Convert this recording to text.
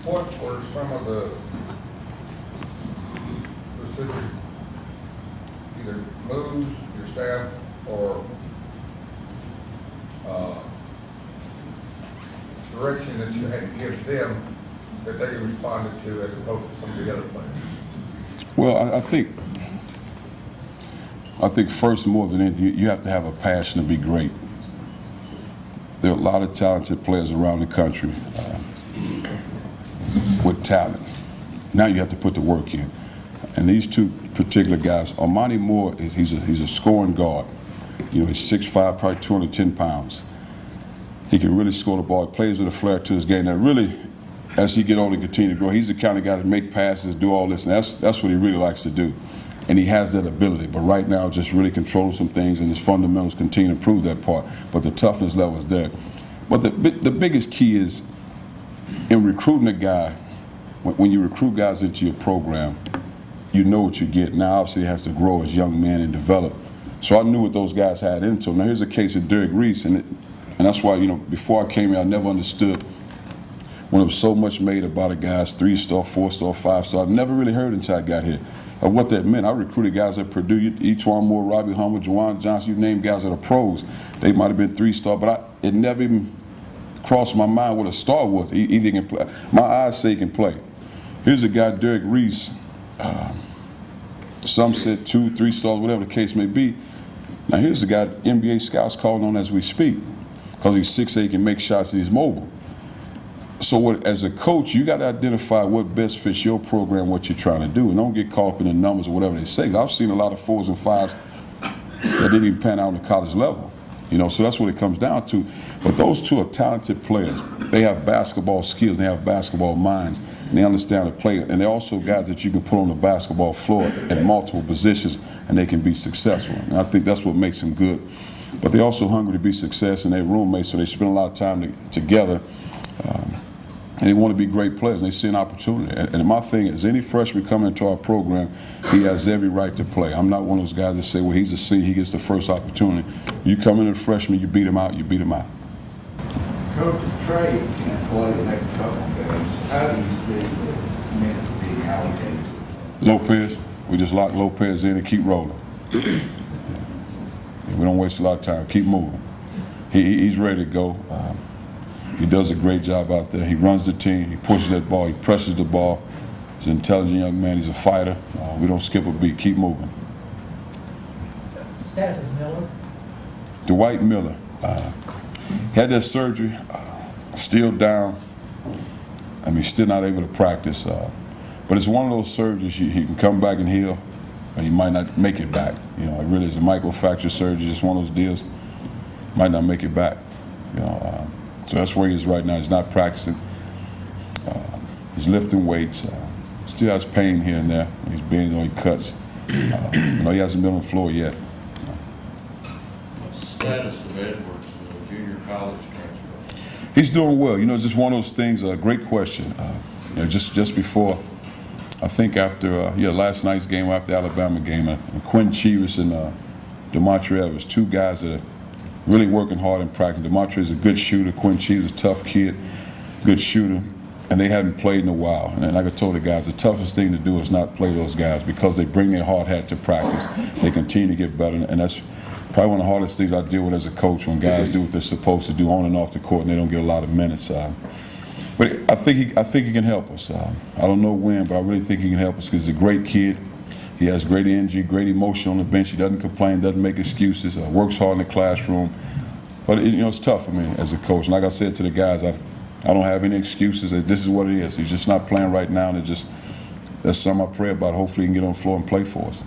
what were some of the specific either moves your staff or direction that you had to give them that they responded to as opposed to some of the other players? Well, I think first, more than anything, you have to have a passion to be great. There are a lot of talented players around the country with talent. Now you have to put the work in. And these two particular guys, Armani Moore, he's a scoring guard. You know, he's 6'5", probably 210 pounds. He can really score the ball. He plays with a flair to his game. Now, really, as he get older and continue to grow, he's the kind of guy to make passes, do all this, and that's what he really likes to do. And he has that ability. But right now, just really controlling some things, and his fundamentals continue to improve that part. But the toughness level is there. But the biggest key is in recruiting a guy. When you recruit guys into your program, you know what you get. Now, obviously, he has to grow as young men and develop. So I knew what those guys had into him. Now, here's a case of Derek Reese, and that's why, you know, before I came here, I never understood when there was so much made about a guy's 3-star, 4-star, 5-star. I never really heard until I got here of what that meant. I recruited guys at Purdue, Etwan Moore, Robbie Humble, Juwan Johnson, you name guys that are pros. They might have been 3-star, but it never even crossed my mind what a star was. Either can play. My eyes say he can play. Here's a guy, Derek Reese. Some said 2, 3 stars, whatever the case may be. Now here's a guy NBA scouts calling on as we speak, because he's 6'8", can make shots and he's mobile. So as a coach, you got to identify what best fits your program, what you're trying to do, and don't get caught up in the numbers or whatever they say. I've seen a lot of 4s and 5s that didn't even pan out on the college level. You know, so that's what it comes down to. But those two are talented players. They have basketball skills, they have basketball minds, and they understand the play. And they're also guys that you can put on the basketball floor in multiple positions, and they can be successful. And I think that's what makes them good. But they're also hungry to be success, and they're roommates, so they spend a lot of time together. And they want to be great players, and they see an opportunity. And my thing is, any freshman coming into our program, he has every right to play. I'm not one of those guys that say, well, he's a senior, he gets the first opportunity. You come in as a freshman, you beat him out, you beat him out. Coach, Trey can't play the next couple of games. How do you see the minutes being allocated? Lopez, we just lock Lopez in and keep rolling. Yeah. We don't waste a lot of time, keep moving. He's ready to go. He does a great job out there. He runs the team. He pushes that ball. He presses the ball. He's an intelligent young man. He's a fighter. We don't skip a beat. Keep moving. Status of Miller? Dwight Miller. Had that surgery. Still down. I mean, still not able to practice. But it's one of those surgeries he can come back and heal, or he might not make it back. You know, it really is a microfracture surgery. Just one of those deals. Might not make it back. You know. So that's where he is right now. He's not practicing. He's lifting weights. Still has pain here and there. He's bending on cuts. You know, he hasn't been on the floor yet. What's the status of Edwards, the junior college transfer? He's doing well. You know, it's just one of those things. Great question. You know, just before, I think after last night's game, after the Alabama game, Quinn Chivas and DeMontre Evans, two guys that are really working hard in practice. DeMontre is a good shooter. Quinn Chivas is a tough kid, good shooter, and they haven't played in a while. And like I told the guys, the toughest thing to do is not play those guys, because they bring their hard hat to practice. They continue to get better, and that's probably one of the hardest things I deal with as a coach, when guys do what they're supposed to do on and off the court and they don't get a lot of minutes. But I think he can help us. I don't know when, but I really think he can help us, because he's a great kid. He has great energy, great emotion on the bench. He doesn't complain, doesn't make excuses, works hard in the classroom. But you know, it's tough for me as a coach. And like I said to the guys, I don't have any excuses. This is what it is. He's just not playing right now, and that's something I pray about. Hopefully he can get on the floor and play for us.